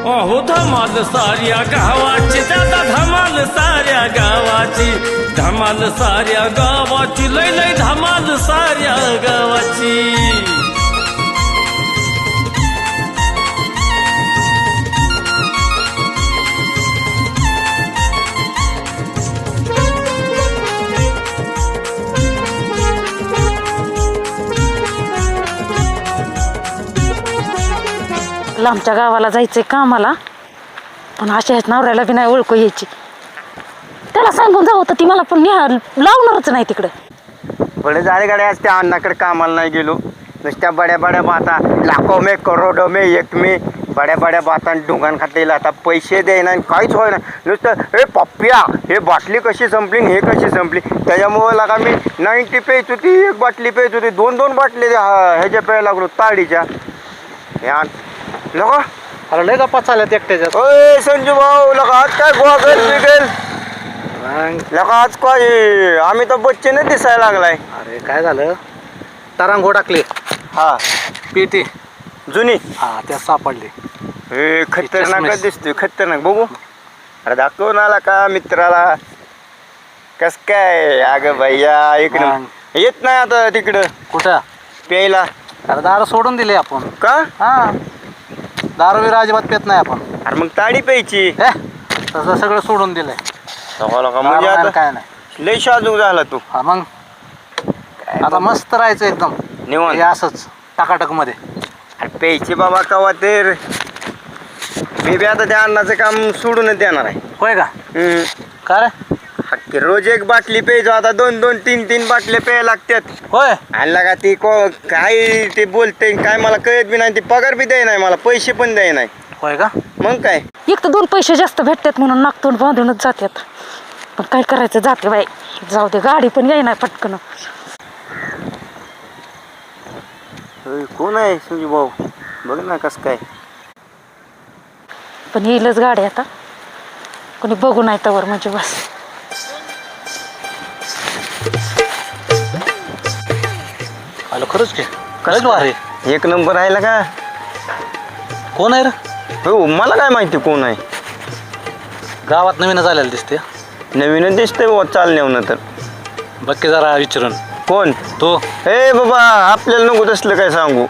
अहो धमाल साऱ्या गावाची दादा धमाल साऱ्या गावाची धमाल साऱ्या गावाची लय लय धमाल साऱ्या गावाची लांबच्या गावाला जायचंय कामाला पण अशा ह्याच नवऱ्याला बी नाही ओळखू यायची त्याला सांगून जावं तर ती मला पण लावणारच नाही तिकडे बड़े झाले गाड्या आज त्या अण्णाकडे कामाला नाही गेलो नुसत्या बड्या बड्या बाता लाखो में करोडो में एक में बड्या बड्या बाता ढोंगान खातेला आता पैसे देईना काहीच होईना नुसतं हे पप्प्या हे बाटली कशी संपली हे कशी संपली त्याच्यामुळे लागा मी 90 पेज होती एक बाटली पेज होती दोन बाटली ह्याच्या प्यायला लागलो ताडीच्या या लगा अरे लय गप्पा चालत एकट्याच्या ओय संजू भाऊ लगा आज काय गोगल बिगल लगा आज काय आम्ही तर बच्चेने दिसायला लागलाय अरे काय झालं तारांगो टाकले हा पेटी जुनी हा त्या सापडले हे खतरनाक चष्मेस. दिसतोय खतरनाक बघू अरे दाखवून आला का मित्राला कस काय अगं भैया इकडं येत नाही आता तिकडं कुठं प्यायला अरे दारू सोडून दिले आपण का हा दारू बिरू अजिबात पेत नाही आपण अरे मग ताडी प्यायची तसं सगळं सोडून दिलंय म्हणजे दारू आता नाही, काय नाही लय शाजूक झाला तू हा मग आता मस्त राहायचं एकदम निवांत. हे असंच टाकाटक मध्ये अरे प्यायची बाबा कवा तर मी बी आता त्या अन्नाचं काम सोडूनच देणार आहे होय का का रे हक्की रोज एक बाटली प्यायचो आता 2-2, 3-3 बाटल्या प्यायला लागतात होय आणि लगा ती काय ते बोलते काय मला कळत बी नाही ती पगार बी द्याय नाही मला पैसे पण द्याय नाही होय का मग काय एक तर 2 पैसे जास्त भेटतात म्हणून नागतोंड बांधूनच जातात पण काय करायचं जाते बाई जाऊ दे गाडी पण येई नाही पटकन कोण आहे संजू भाऊ बघ ना कस काय पण येईलच गाडी आता कोणी बघू नाही तवर म्हणजे बस आलो खरंच की खरंच वारे एक नंबर आहे का कोण आहे रे हो मला काय माहिती कोण आहे गावात नवीनच आलेलं दिसते नवीनच दिसतंय बाबा चालण्यावनं तर बघ की जरा विचारून कोण तो हे बाबा आपल्याला नको तसलं काय सांगू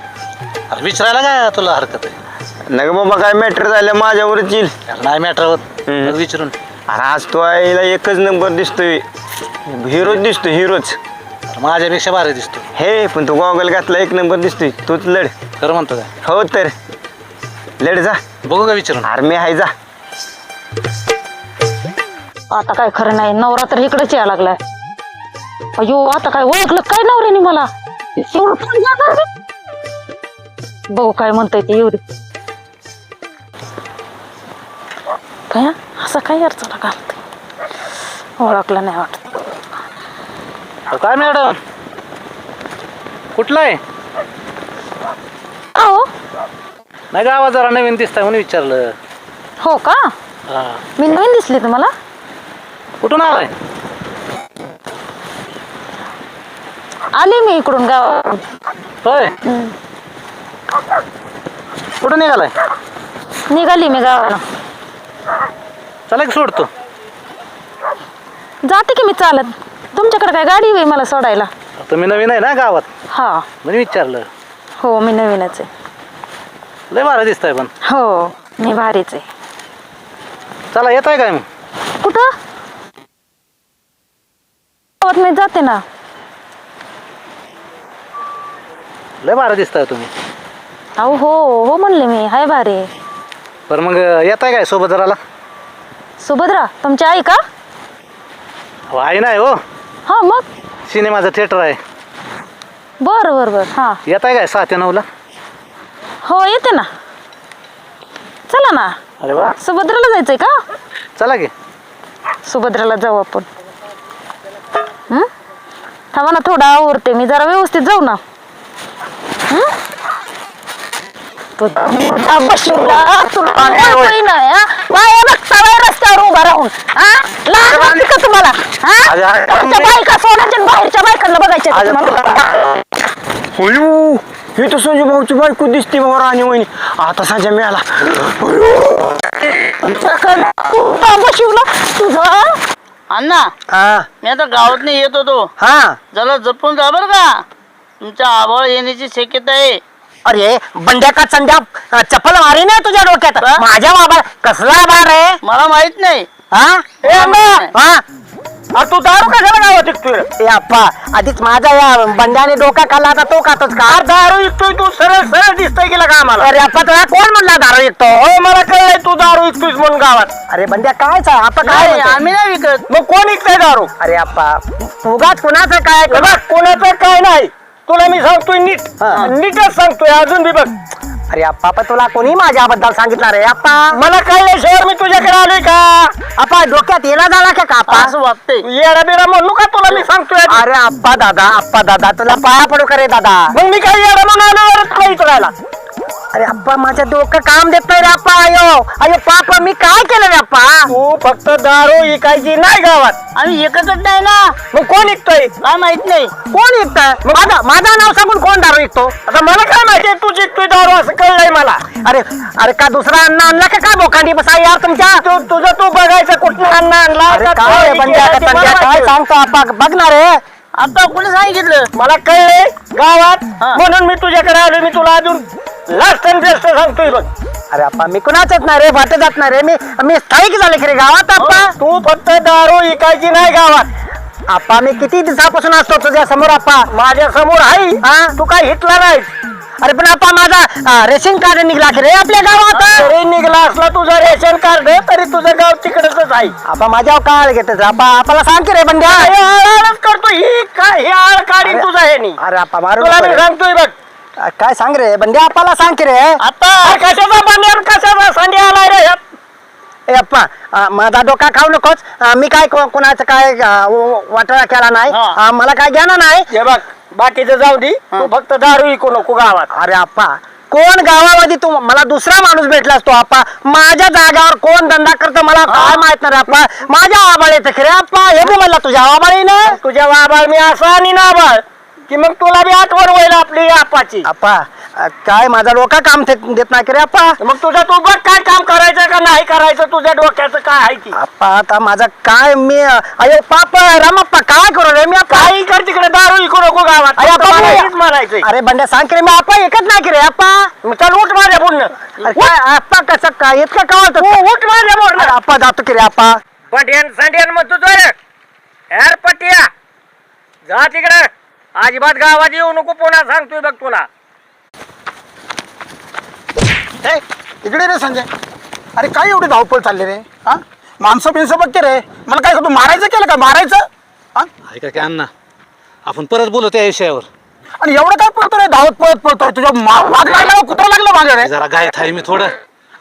अरे विचारायला काय तुला हरकत आहे नका बाबा काय मॅटर झालं माझ्यावरच येईल अरे नाही मॅटर होत विचारून अरे आज तो आईला एकच नंबर दिसतोय हिरोच दिसतोय हिरोच अरे माझ्यापेक्षा भारी दिसतो हे पण तू गॉगल घातला एक नंबर दिसतोय तूच लढ खरं म्हणतो काय हो तर लढ जा बघू का विचारून आर्मी आहे जा आता काय खरं नाही नवरा तर इकडेच यायला लागलाय अयो आता काय ओळखलं काय नवऱ्याने मला एवढं पण जाणार मी? बघू काय म्हणताय ते एवढे काय असं काय अडचण घालत ओळखलं नाही वाटत काय मॅडम कुठला आहे हो नाही गावात जरा नवीन दिसताय म्हणून विचारलं हो का हा मी नवीन दिसली तुम्हाला कुठून आलाय आली मी इकडून गाव होय कुठं निघालाय निघाली मी गावाला चला की सोडतो जाते की मी चालत तुमच्याकडे काय गाडी होई मला सोडायला तुम्ही नवीन आहे ना गावात हा म्हणून विचारलं हो मी नवीनच आहे लय भारी दिसताय पण हो मी भारीच आहे चला येत आहे काय मग कुठं गावात मी जाते ना लय भारी दिसताय तुम्ही अहो हो हो म्हणले मी हाय भारी बरं मग येत आहे काय सोबत जराला सुभद्रा तुमची आई का हो आई नाही हो हा मग सिनेमाचं थिएटर आहे बर बर बर हा येत आहे काय 6 ते 9 ला हो येते ना चला ना अरे वा सुभद्राला जायचंय का चला की सुभद्राला जाऊ आपण थांबा ना थोडा आवरते मी जरा व्यवस्थित जाऊ ना रस्त्यावर उभा राहून का तुम्हाला बायका सोडायच्या बाहेरच्या बायकांना बघायच्या ही तर संजय भाऊची बायको दिसते बाबा राणी वहिनी. आता संजय मिळाला. शिवला तुझा अण्णा हा मी आता गावात नाही येत होतो. हा. जरा जपून जा बर का. तुमच्या आभाळ येण्याची शक्यता आहे. अरे बंड्या का चंड्या चप्पल मारी नाही तुझ्या डोक्यात. माझ्या बाबा कसला बार आहे. मला माहित नाही. हा तू दारू कशाला गावात विकतोय. अप्पा आधीच माझा या बंड्याने डोका खाल्ला आता तो खातोच का. दारू विकतोय तू सरळ सरळ दिसतोय गेला का आम्हाला. अरे अप्पा तुला कोण म्हणला दारू विकतो. हो मला कळलंय तू दारू विकतोयस म्हणून गावात. अरे बंड्या कायच आपण नाही, काय आम्ही नाही विकत. मग कोण विकतोय दारू. अरे अप्पा उगाच कुणाचं काय कोणाचं काय नाही. तुला मी सांगतोय नीट नीटच सांगतोय अजून बी बघ. अरे अप्पा तुला कोणी माझ्याबद्दल सांगितलं रे अप्पा. मला कळल्याशिवाय मी तुझ्याकडे आलोय का. अप्पा डोक्यात येला झाला का अप्पा. असं वाटतंय. येडा बिडा म्हणू का तुला मी सांगतोय. अरे अप्पा दादा तुला पाया पडू का रे दादा. मग मी काय येडा म्हणून आलो तुला इतरायला. अरे अप्पा माझ्या डोकं काम देत नाही रे अप्पा. अयो पापा मी काय केलं रे अप्पा. तू फक्त दारू विकायची नाही गावात. आम्ही एकच नाही ना. मग कोण विकतोय. काय माहित नाही. कोण विकतोय. माझं नाव सांगून कोण दारू विकतो. आता मला काय माहिती तू विकतोय दारू असं कळलंय मला. अरे का दुसरा अन्न आणला का काय बोकांडी बसा यार तुमच्या. तुझं तू बघायचं कुठलं अन्न आणला काय सांगतो अप्पा बघणार रे. आता कोणी सांगितलं. मला कळले गावात हा. म्हणून मी तुझ्याकडे आलो. मी तुला अजून लास्ट अँड बेस्ट सांगतोय बघ. अरे अप्पा मी कुणाचंच नाही रे वाटत जात नाही रे. मी स्थायिक झाले खरे गावात अप्पा. तू फक्त दारू विकायची नाही गावात. अप्पा मी किती दिवसापासून असतो तुझ्या समोर अप्पा. माझ्या समोर आहे तू काय हिटला नाही. अरे पण अप्पा माझा रेशन कार्ड निघला की रे आपल्या गावात. अरे निघला असला तुझा रेशन कार्ड तरी तुझं गाव तिकडच आहे. अप्पा माझ्यावर काय घेत अप्पा. आपल्याला सांग की रे बंड्या करतो ही काय हे आळ काढी तुझा हे नाही. अरे अप्पा मारू तुला मी सांगतोय बघ. काय सांग रे बंड्या आपल्याला सांग की रे. आता कशाचा बंड्या कशाचा संध्या आलाय रे. ए अप्पा माझा डोका खाऊ नकोच. मी काय कोणाचं काय वाटोळा केला नाही. मला काय ज्ञान नाही. हे बघ बाकीचं जाऊ दे. तू फक्त दारू विकू नको गावात. अरे अप्पा कोण गावामध्ये तू मला दुसरा माणूस भेटलास तो अप्पा. माझ्या जागावर कोण धंदा करतो मला काय माहित नाही अप्पा. माझ्या आबाळ येतं खरे अप्पा. हे बी म्हणला तुझ्या आबाळीनं. तुझ्या आबाळ मी असा आणि ना आबाळ की मग तुला बी आठवण होईल आपली आप्पाची. अप्पा काय माझा डोका काम देत नाही रे अप्पा. मग तुझं तू बघ काय काम करायचं का नाही करायचं. तुझ्या डोक्याचं काय आहे की अप्पा. आता माझा काय मी अरे पापा रामप्पा काय करू रे. मी काही कर तिकडे दारू विकू नको गावात. म्हणायचं. अरे बंड्या सांग की रे मी अप्पा एकच नाही की रे अप्पा. चल उठ माझ्या बोलणं. अप्पा कसं काय इतकं कळत उठ माझ्या बोलणं. अप्पा जातो की रे अप्पा. पटियन संडियन म्हणतो यार पटिया जा तिकडे. अजिबात गावात येऊ नको पुन्हा सांगतोय बघ तुला. इकडे रे संजय. अरे काय एवढी धावपळ चालली रे. हा माणसं बिनसं बघते रे. मला काय तू मारायचं केलं का मारायचं. हा ऐका की अण्णा आपण परत बोलू त्या विषयावर. आणि एवढं काय पळतो रे धावत पळत पळतोय. तुझ्या वाघ लागला कुत्रा लागला माझ्या रे. जरा गायत आहे मी थोडं.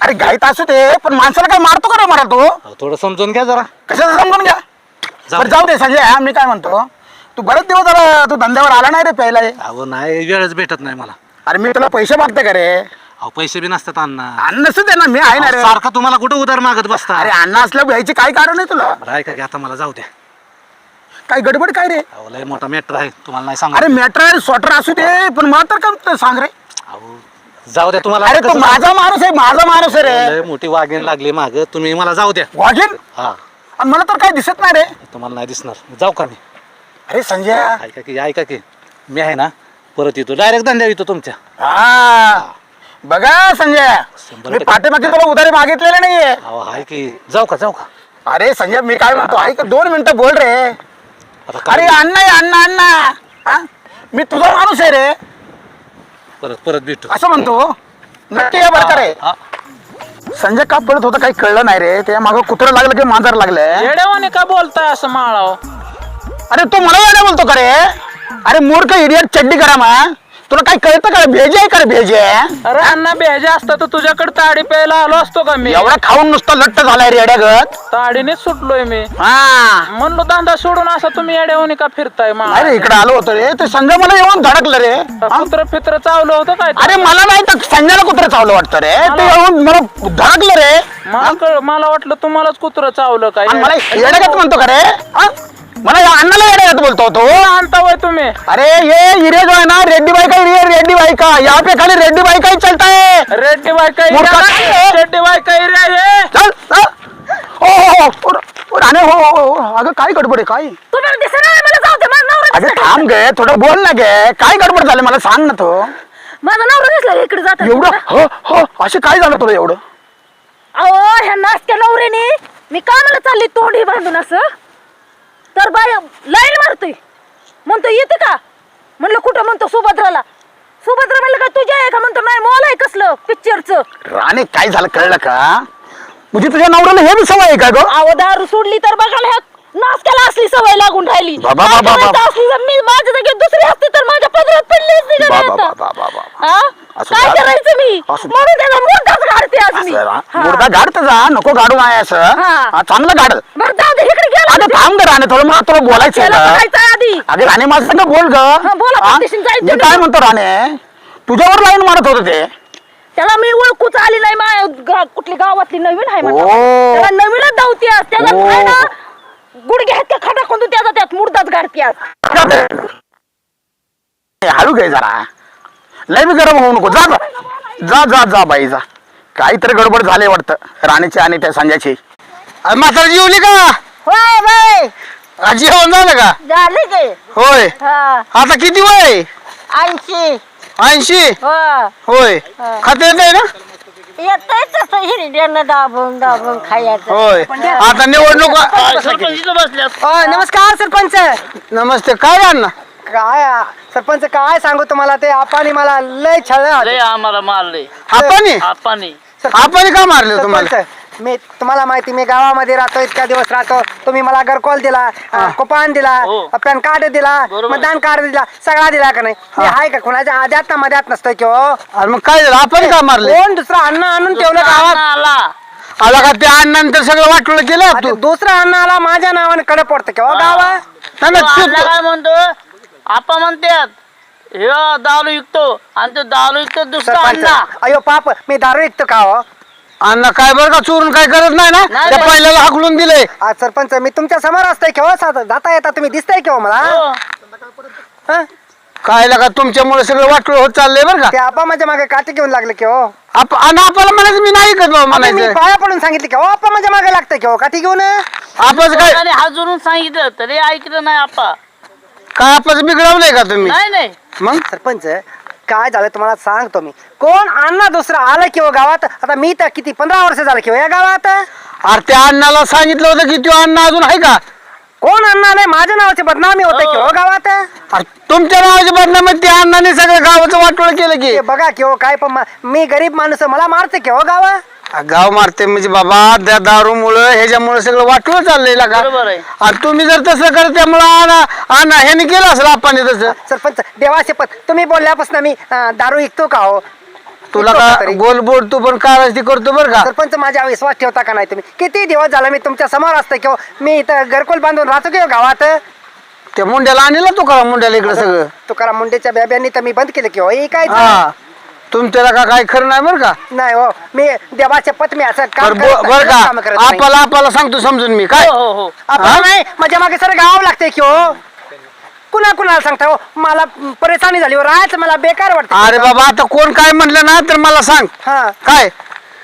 अरे गाईत असू दे पण माणसाला काय मारतो का रे मला तू. थोडं समजून घ्या जरा. कशाचं समजून घ्या. बरं जाऊ दे संजय. मी काय म्हणतो तू बरेच दिवस जरा तू धंद्यावर आला नाही रे प्यायला. अहो नाही वेळच भेटत नाही मला. अरे मी तुला पैसे मागते का रे. अहो पैसे बी नसतात अण्णा. अन्न नसू दे ना मी आहे ना रे. सारखं तुम्हाला कुठं उधार मागत बसता. अरे अन्न असल्या घ्यायचे काय कारण आहे तुला. बरं ऐका की आता मला जाऊ द्या. काय गडबड काय रे. अहो लय मोठा मॅटर आहे तुम्हाला नाही सांगू. अरे मॅटर स्वॉटर असू दे पण मला तर काय सांग रे. अहो जाऊ द्या तुम्हाला. अरे तो माझा माणूस आहे माझा माणूस आहे रे. लय मोठी वाघीण लागली माग. तुम्ही मला जाऊ द्या. वाघीण. हा आणि मला तर काय दिसत नाही रे. तुम्हाला नाही दिसणार. जाऊ का मी. अरे संजय. ऐका की मी आहे ना परत येतो डायरेक्ट धंद्या येतो तुमच्या. हा बघा संजय 100% मी पाठीमागे तुला उधारी मागितलेले नाहीये. अहो आहे की जाऊ का. अरे संजय मी काय म्हणतो ऐक 2 मिनिटं बोल रे. आता काय अरे अण्णा आहे अण्णा अण्णा. हा? मी तुझा माणूस आहे रे परत भेटू असं म्हणतो. नक्की या बरं का रे. हा. संजय का पळत होता काही कळलं नाही रे. त्या मागं कुत्रं लागलं की मांजर लागलं. येड्यावाने का बोलताय असं माळाव. अरे तू मला येणं बोलतो का रे. अरे मूर्ख इडियट चड्डी करा मा. तुला काय कळतं का भेजे आहे का रे भेजे. अरे अण्णा बेजा असता तर तुझ्याकडे ताडी प्यायला आलो असतो का मी. एवढा खाऊन नुसता लट्ट झालाय रे येड्यागत. ताडीनेच सुटलोय मी. हा म्हणलो धंदा सोडून असं तुम्ही येड्यावाने का फिरताय अरे इकडे आलो होतो रे. ते संजय मला येऊन धडकलं रे. कुत्र फित्र चावलं होतं काय. अरे मला नाही तर संजयला कुत्र चावलं वाटतं रे. ते येऊन मला धडकलं रे. मला वाटलं तुम्हालाच कुत्र चावलं काय. आणि मला येड्यागत म्हणतो का रे. मला या अण्णाला येण्यात बोलतो होतो आणता होय तुम्ही अरे ये हिरे जो है ना रेड्डी भाई का ये रेड्डी भाई का यहाँ पे खाली रेड्डी भाई का ही चलता है रेड्डी बाई काही मूर्खा आहे. रेड्डी बाई काही रे हे चल चल. राणे हो अगं काय गडबड आहे काय तुम्हाला दिसत नाही मला जाऊ दे माझा नवरा अगं दिसला थांब गे थोडं बोल ना गे काय गडबड झालं मला सांग ना तो माझा नवरा दिसला इकडे जात एवढं हो हो असे काय झालं तुला एवढं अहो ह्या नाश्त्या नवऱ्याने मी कामाला चालली तोंडी बांधून असं तर बाय लाईन मारतोय म्हणतो येते का म्हणलं कुठं म्हणतो सुभद्राला सुभद्रा म्हणलं का तुझ्या आहे का म्हणतो नाही मोल आहे कसलं पिक्चरचं राणे काय झालं कळलं का म्हणजे तुझ्या नवऱ्याला हे बी सवय आहे का ग अहो दारू सोडली तर बघायला ह्या नाश्त्याला असली सवय लागून राहिली बाबा, बाबा, माझ्या बाबा. माहिती असली तर मी माझ्या जागेत दुसरी असती तर माझ्या पदरात पडली असती का नाही बाबा, आता? बाबा, बाबा. हा? असं काय झालं. करायचं मी असं- म्हणून त्याला मुर्दाच काढते आज मी हा. मुर्दा गाडत जा नको गाडू आहे असं हा. हा, चांगलं गाड बरं जाऊ दे इकडे गेला अगं थांब ग राणे थोडं मला तुला बोलायचं आहे त्याला का? बघायचं आधी अगं राणे माझं संग बोल ग हा, बोला, हा? पटदिशी जायचं मी नाही. काय म्हणतो राणे तुझ्यावर लाईन मारत होते ते त्याला मी ओळखूच आली नाही कुठली गावातली नवीन आहे म्हणतो. ओ. त्याला नवीनच धावती आज त्याला ओ. काय ना गुडघे आहेत का खडा कोणतो त्याचा त्यात मुर्दाच गाडती आज हळू घे जरा लय बी गरम होऊ नको जा जा. जा जा जा बाई जा काहीतरी गडबड झाले वाटतं राणीची आणि त्या संजयची म्हातारी जेवली का होय बाय जेवण झालं का झाले की होय हा आता किती वय 80 80 हो होय खाते येते ना येतंय तसं हिरड्यानं दाबून दाबून खायचं होय आता निवडणूक सरपंच इथं बसल्यात नमस्कार सरपंच नमस्ते काय अण्णा काय सरपंच काय सांगू तुम्हाला ते आपण मला लय छळ लय आम्हाला मारले आपण आपण आपण का मारले तुम्हाला सरपंच मी तुम्हाला माहिती मी गावामध्ये राहतो इतक्या दिवस राहतो तुम्ही मला घरकोल दिला कुपान दिला हो. पॅन कार्ड दिला बरोबर. मतदान कार्ड दिला सगळा दिला का नाही मी आहे का कुणाच्या आद्यात ना मध्यात नसतोय की हो अरे मग काय झालं आपण का मारले कोण दुसरा अन्न आणून ठेवलं गावात आला आला का त्या अण्णानंतर सगळं वाटलं केलं आता तू दुसरा अन्न आला माझ्या नावाने कडे पडतं की हो गावात नाही, नाही, तो तू- अण्णा काय म्हणतो आपण म्हणतात हे दारू विकतो आणि तो दारू विकतो दुसरा सरपंच अण्णा अयो पाप मी दारू विकतो का हो अण्णा काय बरं का चोरून काय करत नाही ना नाही, त्या नाही. पहिल्याला हाकलून दिले आज सरपंच मी तुमच्या समोर असतोय की हो जाता येता तुम्ही दिसताय की हो मला हो. हं? काय का तुमच्यामुळे सगळं वाटलं होत चाललंय बरं का ते आपा माझ्या मागे काठी घेऊन लागले की हो आणि आपल्याला म्हणायचं मी नाही करत बाबा मी म्हणायचं पाया पडून सांगितले की हो आपा माझ्या मागे लागतंय की हो काठी घेऊन आपण काय आणि हात जोडून सांगितलं तरी ऐकलं नाही आपा काय आपण बिघडवलंय का तुम्ही नाही नाही मग सरपंच काय झालं तुम्हाला सांगतो मी कोण अण्णा दुसरा आलं की हो गावात आता मी तर किती 15 वर्ष झालं की हो या गावात अरे त्या अण्णाला सांगितलं होतं की तो अण्णा अजून आहे का कोण अण्णा आलंय माझ्या नावाची बदनामी होते की हो गावात अरे तुमच्या नावाच्या बदनामी त्या अण्णाने सगळं गावाचं वाटोळ केलं की ते बघा की हो काय पण मी गरीब माणूस मला मारते की हो गावा गाव मारते म्हणजे बाबा त्या दारूमुळं ह्याच्यामुळे सगळं वाटोळ चाललंय का बरोबर आहे. आणि तुम्ही जर तसं करत त्यामुळं अण्णा ह्याने केलं असेल आपण तसं सरपंच देवाचे पत तुम्ही बोलल्यापासून मी दारू विकतो का हो तुला विकतो का तरी? गोल बोल तू पण ती करतो बरं का सरपंच माझ्या विश्वास ठेवता का नाही तुम्ही किती दिवस झाला मी तुमच्या समोर असते की हो मी इथं घरकुल बांधून राहतो की हो गावात त्या मुंड्याला आणलं तू का मुंड्याला इकडे सगळं तुकाराम मुंडेच्या बेब्यांनी तर मी बंद केलं की हो हे काय हा तुमच्याला का काय खरं नाही बरं का नाही हो मी देवाचे पत मी असं काम बरं का काम करत नाही. आपल्याला सांगतो समजून मी काय हो हो आपण नाही माझ्या मागे सर गाव लागते की हो कुणाला सांगता हो मला परेशानी झाली हो राहायचं मला बेकार वाटतं अरे बाबा आता कोण काय म्हणलं ना तर मला सांग हा काय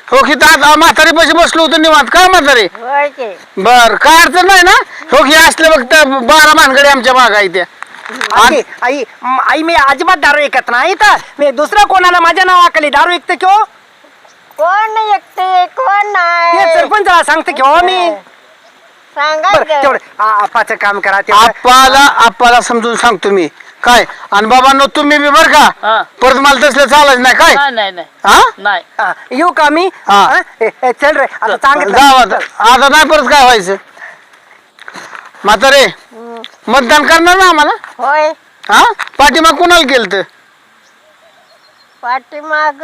हो की आता म्हातारी पैसे बसलो होतो निवांत काय म्हातारी होय की. बर काय अडचण नाही ना हो की असले फक्त 12 भानगडी आमच्या माग आहे त्या आई आई मी अजिबात दारू ऐकत नाही तर मी दुसरं कोणाला माझ्या नावाखाली दारू ऐकते की हो कोण एकटे कोण ते नाही सरपंचाला सांगते की हो मी बरं सांगायचं तेवढं आपाचं काम करा तेवढं. आपल्याला समजून सांगतो मी काय आणि बाबांनो तुम्ही बी बर हा. का परत मला तसलं चालायचं नाही काय नाही नाही नाही हा नाही हा, येऊ का मी हा. हा? चल रे आता सांगितलं जाऊ आता नाही परत काय व्हायचं म्हातारे मतदान करणार ना आम्हाला होय हा पाठीमाग कुणाला केलं तर पाठीमाग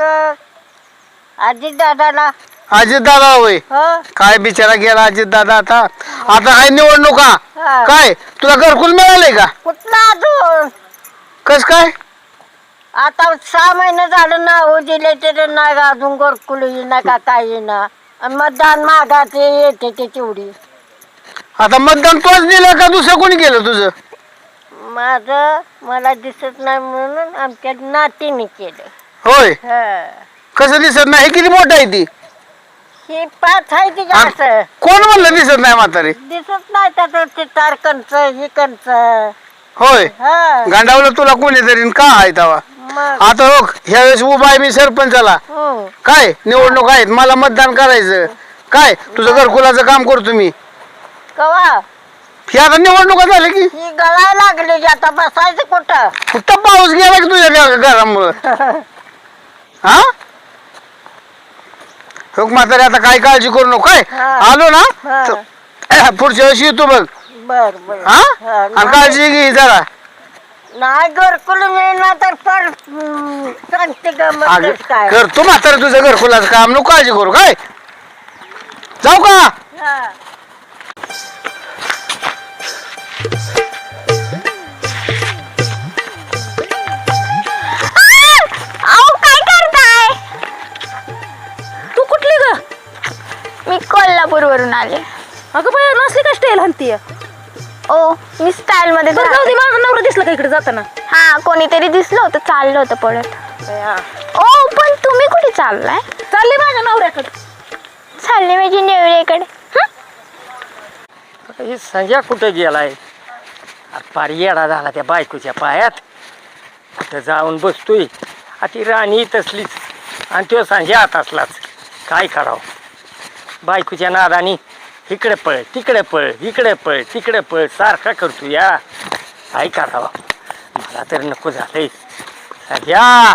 अजित दादाला अजित दादा होय हो काय बिचारा गेला अजित दादा आता आहे निवडणुका हा. काय तुला घरकुल मिळालंय का कुठला अजून कस काय आता 6 महिने झालं ना हो दिले ते नाही अजून घरकुल ना का काही ना मतदान मागाचे येते ते तेवढी आता मतदान तोच दिलं का दुसरं कोणी केलं तुझं? माझं मला दिसत नाही म्हणून आमच्या नातीने केलं. होय. हा. कसं दिसत नाही? किती मोठं आहे ती? ही पाच आहे ती आ, असं कोण म्हणलं दिसत नाही म्हातारी? दिसत नाही त्याचं ते तार कंच ही कंच. होय. हा गांडावलं तुला कोणीतरी का आहे तवा? मग आता हो ह्या वेळेस उभा आहे मी सरपंचाला. काय निवडणूक आहेत, मला मतदान करायचं. काय तुझं घरकुलाचं काम करतो मी. कवा ही आता निवडणुका झाली की ही गळायला लागली आता बसायचं कुठं? फक्त पाऊस गेला की तुझ्या घरामुळं. हा हो म्हातारी आता काय काळजी करू नको. काय हा. आलो ना हा. तर पुढच्या वर्षी येतो बघ. बर बर हा हा, आणि काळजी घे जरा. नाही घरकुल मिळणार तर पण सांगते का मग अगं, कसं काय. करतो म्हातारी तुझं घरकुलाचं काम, नको काळजी करू. काय जाऊ का? हा. अहो काय करताय? तू कुठली ग? मी कोल्हापूरवरून आले. अगं बाय नसली का स्टाईल हंती? ओ मी स्टाईल मध्ये बरं जाऊ दे, माझा नवरा दिसला का इकडे जाताना? हा कोणीतरी दिसलं होतं, चाललं होतं पळत. ओ पण तुम्ही कुठे चाललाय? चालले माझ्या नवऱ्याकडे. चालले माझी नेवरेकडे. हे संजय कुठे गेलाय? पार येडा झाला त्या बायकोच्या पायात. कुठं जाऊन बसतोय. ती राणी तसलीच आणि तो संजय आत असलाच. काय करावं? बायकोच्या नादानी इकडे पळ तिकडे पळ इकडे पळ तिकडे पळ सारखा करतो या. काय करावं? मला तर नको झालंय संजया.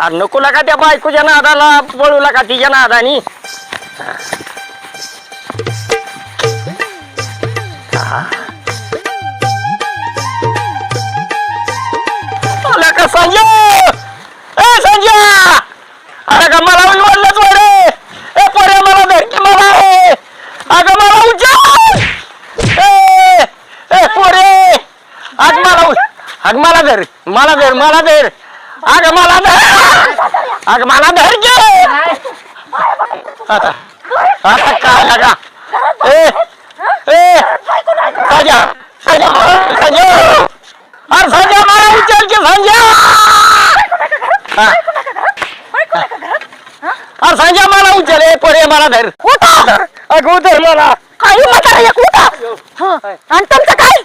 अरे नको लागा त्या बायकोच्या नादाला पळू लागा तिच्या नादानी. का संजय ए संजय अरे का मला उलवडलंच वडे. ए पोरे मला धरकी मला आहे. अगं मला उचल. ए पोरे अग मला धर मला धर मला धर. अगं मला धर अगं मला धर गे. आता आता काय लागा. ए ए संजय संजय संजय अरे संजय मला उचल की संजय. अरे संजय मला उचल. ए पोरे मला धर. अगं उधर मला. काही म्हातारा एक उठा. आणि तुमचं काय?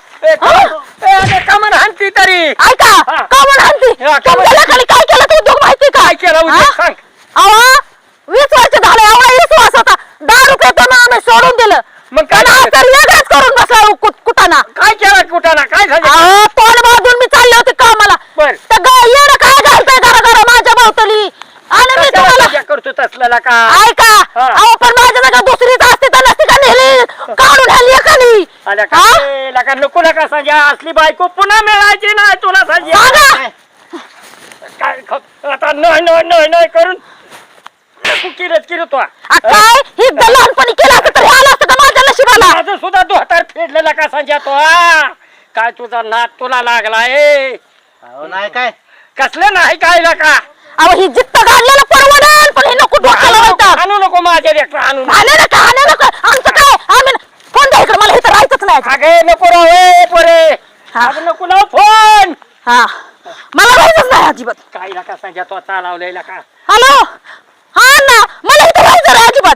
कमन हाणती तरी ऐका का म्हणून हंती? तुमच्या लेकाने काय केलं ते उद्योग माहिती का? काय केलं उद्योग सांग. अहो 20 वर्ष झाले एवढा विश्वास होता. 10 रुपये तर आम्ही सोडून दिलं. मग काय पण आज तर वेगळंच करून बसला कुटाना. काय केलं कुठाना काय झालं? अहो तोंड बाजून मी चालले होते कामाला. बर. तर येणं काय घालतंय घरा माझ्या भोवतली. आणि मी तुम्हाला करतो तसला का? ऐका हा. अहो पण माझ्या जागा दुसरीच असते तर नसती का नेली काढून ह्या लेकानी. आल्या हा? का नको नका संजय. असली बायको पुन्हा मिळायची नाही तुला संजय. सांगा. काय आता नाही नाही नाही नाही करून नको किरत तो. काय ही लहानपणी केलं असतं तर हे आलं असतं का माझ्या नशिबाला? माझं सुद्धा दोहातार फेडलेला का संजय तो. काय तुझा नाद तुला लागलाय? नाही काय कसलं नाही काय का? अहो ही जित्त काढलेलं परवडेल पण हे नको डोक्याला वळतात. आणू नको माझ्या लेकरं आणू नको. आले नका आले नका आमचं काय आम्ही फोन द्या इकडे मला इथं राहायचंच नाही. अगे नको राव ए पोरे. हा. अगं नको लाव फोन. हा मला राहायचंच नाही अजिबात. काय का संजय तो चालवलेला का? हॅलो हा ना मला इथं राहायचं नाही अजिबात.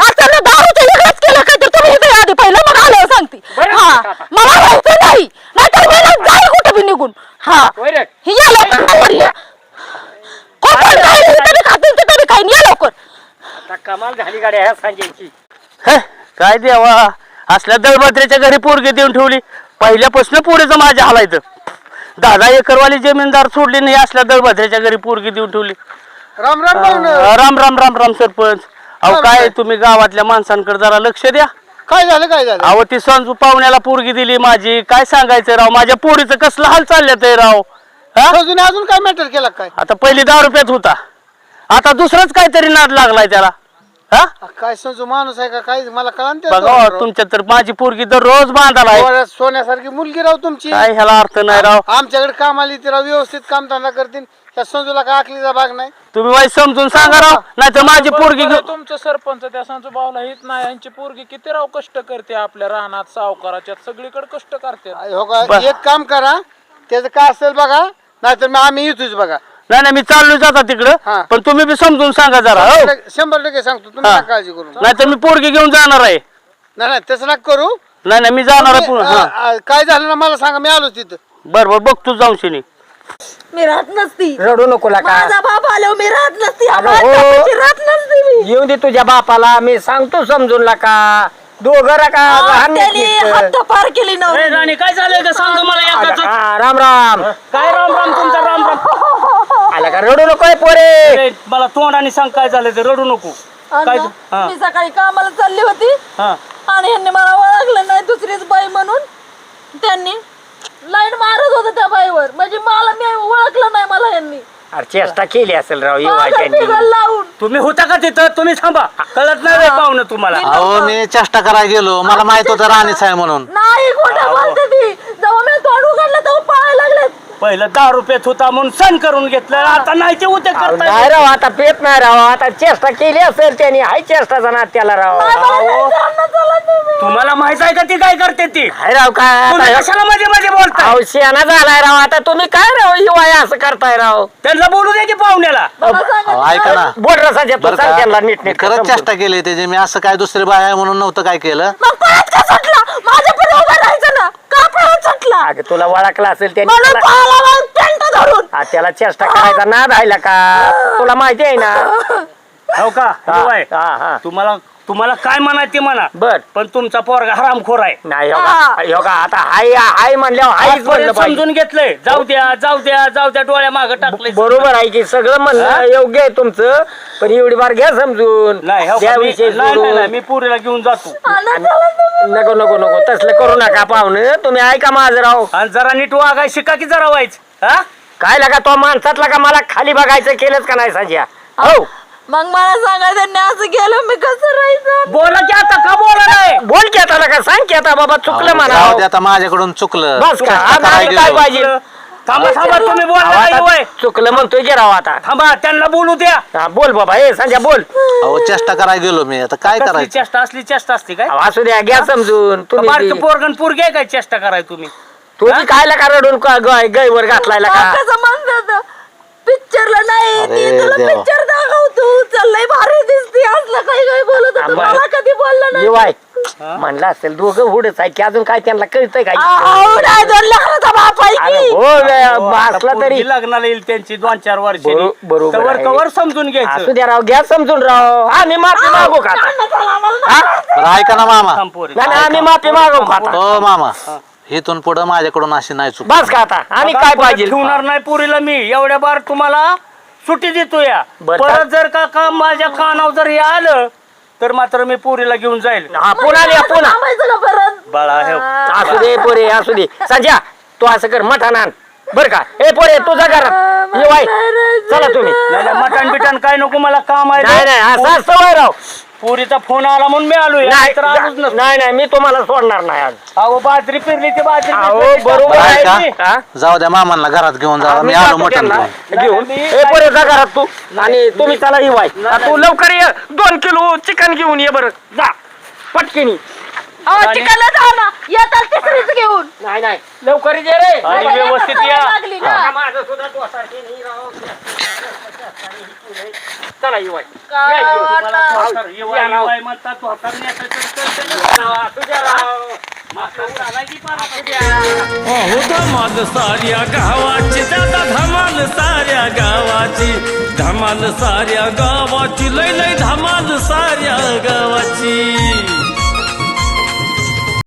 आता ना दारूचं वेगळंच केलं काय तर तुम्ही इथे आधी पहिलं मग आलं सांगते. बरं, हा आता. मला राहायचं नाही नाहीतर मी ना जाईल कुठं बी निघून. हा होय रे. ही या लवकर कोण खाईल तरी खातील ते तरी खाईन या लवकर. आता कमाल झाली गाड्या ह्या संजयची. काय देवा असल्या दळभद्रेच्या घरी पोरगी देऊन ठेवली. पहिल्यापासून पोरीचं माझ्या हालायचं. 10 एकरवाली जमीनदार सोडली नाही असल्या दळभद्रेच्या घरी पोरगी देऊन ठेवली. राम राम पाहुणं. राम राम राम राम सरपंच. अहो काय तुम्ही गावातल्या माणसांकडे जरा लक्ष द्या. काय झालं काय झालं? अहो ती संजू पाहुण्याला पोरगी दिली माझी. काय सांगायचं राव माझ्या पोरीचं कसलं हाल चालल्यात आहे राव. हा अजून काय मॅटर केला काय? आता पहिली 10 रुपयात होता आता दुसरंच काहीतरी नाद लागलाय त्याला. हा काय समजू माणूस आहे का काय मला बघा तुमच्या तर माझी पोरगी दररोज बांधाला आहे. सोन्यासारखी मुलगी राव तुमची. काय ह्याला अर्थ नाही राव. आमच्याकडे कामाला येते राव, व्यवस्थित काम धंदा करतील. त्या संजूला काय आखलीचा भाग नाही. तुम्ही वाईट समजून सांगा राव, नाही तर माझी पोरगी तुमचं सरपंच त्या संजू भाऊला हेच नाही, यांची पोरगी किती राव कष्ट करते आपल्या रानात सावकाराच्या सगळीकडे कष्ट करते. हो का, एक काम करा, त्याचं काय असेल बघा, नाहीतर आम्ही येतोच बघा. नाही नाही मी चाललो जाता तिकडं, हा. पण तुम्ही बी समजून सांगा जरा हो. 100% सांगतो, तुम्ही हा. नका काळजी करू. नाही तर मी पोरगी घेऊन जाणार आहे. नाही नाही तसं नका करू. नाही नाही मी जाणार आहे तुम्ही, पुन्हा. काय झालं ना मला सांगा, मी आलो तिथं. बर बर बघ तू जाऊन शिनी. मी राहत नसती, रडू नको का. माझा बाप आलो मी राहत नसती, अगं माझ्या हो. बापाची राहत नसती मी. येऊ दे तुझ्या बापाला, मी सांगतो समजून का दोघं त्यांनी हद्द पार केली नव्हती. राणी काय झालंय का सांग मला एकाच. राम राम. काय राम राम तुमचा राम राम. आला का, रडू नको पोरे. ए, मला तोंडाने सांग काय झालं ते, रडू नको. काय अण्णा, हा. मी सकाळी कामाला चालली होती हा आणि ह्यांनी मला ओळखलं नाही, दुसरीच बाई म्हणून त्यांनी लाईन मारत होतं त्या बाईवर, म्हणजे मला मी ओळखलं नाही मला यांनी. अरे चेष्टा केली असेल राव माझं बिगल लावून. तुम्ही होता का तिथं? तुम्ही थांबा, कळत नाही रे पाहुणं तुम्हाला. अहो मी चेष्टा करायला गेलो, मला माहित होतं राणीच आहे म्हणून. नाही खोटं बोलते ती, जेव्हा मी तोंड उघडलं तेव्हा पळायला लागले. पहिलं 10 रुपयात होता म्हणून सण करून घेतलं, आता नाही ते उद्या करताय. नाही राव, आता पेत नाही राव, आता चेष्टा केली असेल त्यांनी, हाय चेष्टाचा ना त्याला राव. तुम्हाला माहित आहे का ती काय करते ती? हाय राव काय तुम्ही कशाला मध्ये मध्ये बोलताय? औषयाना झालाय राव, आता तुम्ही काय राव हिवाय असं करताय राव. त्यांना बोलू दे की पाहुण्याला. अहो, ऐका ना बोल रसाच्या बरं का? त्यांना नीट मी नीट खरंच चेष्टा केली त्याची, मी असं काय दुसरी बाय आहे म्हणून नव्हतं काय केलं. मग पळत का सुटला? माझ्या पुढे उभा राहायचं ना, का पळत सुटला? अगं तुला वळखला असेल त्यांनी मला तुला- पळाला मग पेंट धरून. त्याला चेष्टा करायचा ना राहिला का, तुला माहिती आहे ना. हो का? होय. हा हा तुम्हाला तुम्हाला काय म्हणायचं ते म्हणा, बर. पण तुमचा पोरगा हरामखोर आहे. नाही हो का, आता हाय हाय म्हणल्यावर हायच म्हणलं आजपर्यंत पाहिजे. समजून घेतलंय, जाऊ द्या जाऊ द्या जाऊ द्या, डोळ्या मागं टाकले. बरोबर आहे की, सगळं म्हणणं योग्य आहे तुमचं, पण एवढी बार घ्या समजून. नाही हो त्या का, विषयी नाही, नाही, सोडून. नाही, मी पुरीला घेऊन जातो. नको नको नको तसलं करू नका पाहुणे, तुम्ही ऐका माझं राव. आणि जरा नीट वागाय शिका की जरा व्हायच. हा काय लागा तो माणसातला का मला खाली बघायचं केलंच का नाही संजय? हो मग मला सांगा, त्यांनी असं केलं मी कसं राहायचं? बोला की आता, का बोला नाही? बोल की आता का, सांग की आता बाबा चुकलं म्हणा. जाऊ दे आता, माझ्याकडून चुकलं. बस का, चेष्टा आता करायला आणि काय गेलो. पाहिजे? थांबा थांबा, तुम्ही बोला नाही होय. चुकलं म्हणतोय की राव आता. थांबा, त्यांना बोलू द्या. हा, बोल बाबा, ए संजय बोल. अहो चेष्टा करायला गेलो मी, आता काय कसली करायचं. चेष्टा असली चेष्टा असते काय? अहो, असू द्या, घ्या समजून. तुम्ही बारकं पोरगण पोरगी आहे काय चेष्टा कराय तुम्ही? तुम्ही काय लागा रडून गैवर घातलाय का? कसं म्हणतात पिक्चरला नाही, अरे ती तुला देवा. पिक्चर दाखवतो, चाललंय भारी दिसते, असलं काही काही बोलत होतं. आम्हा- मला कधी बोललं नाही. येवाय म्हणलं असेल दोघं हुडच आहे की, अजून काय त्यांना कळतंय काय? अहो, नाही, दोन लग्नाचा बाप आहे अरे की. हो असला तरी पोरगी लग्नाला येईल त्यांची 2-4 वर्ष. बरोबर आहे. कवर समजून असू घ्यायचं. द्या राव, घ्या समजून राव. आम्ही माफी मागू का आता? हा? बरं ऐका ना मामा. थांब पोरी. नाही नाही, आम्ही माफी मागू का आता? हो मामा, इथून पुढं माझ्याकडून अशी नाही चूक. बस का आता, आणि आता काय परत पाहिजे? ठेवणार नाही पोरीला मी, एवढ्या बार तुम्हाला सुट्टी देतो या. बरं. परत जर का माझ्या कानावर जर हे आलं तर मात्र मी पोरीला घेऊन जाईल. हा, पुन्हा या पुन्हा. थांबायचं ना परत. बाळा हे असू दे पोरे, असू दे. संजय तू असं कर, मठान आण बर का. ए पोरे तुझा घरात येवाय, चला तुम्ही. नाही मटण बिटन काय नको, मला काम नाही आहे. नाही, असं सवय राव. पोरीचा फोन आला म्हणून मी आलोय, नाही तर आलोच नसतो. नाही नाही, मी तुम्हाला सोडणार नाही आज. अहो बाजरी पेरली ते बाजरी अहो पेरली. बरोबर बरं आहे ऐका, की. हा? जाऊ द्या मामांना घरात घेऊन जा, मी आलो जातो मटण त्यांना घेऊन. घेऊन. ए पोरे जा घरात तू, आणि तुम्ही चला येवाय. तू लवकर ये, 2 किलो चिकन घेऊन ये बरं, जा पटकिनी. अहो, चिकनला जा ना, येतात तिसरीच घेऊन. नाही नाही, लवकर ये रे. आणि व्यवस्थित या. लागली ना. आता माझं सुद्धा डोसारखी नाही राव. चला येवाय. या इकडं. तुम्हाला धोतर, येवाय, येवाय म्हणतात, धोतर नेसायचं तर तुझ्या राव. धमाल साऱ्या गावाची, दादा धमाल साऱ्या गावाची, धमाल साऱ्या गावाची, लय लय धमाल साऱ्या गावाची.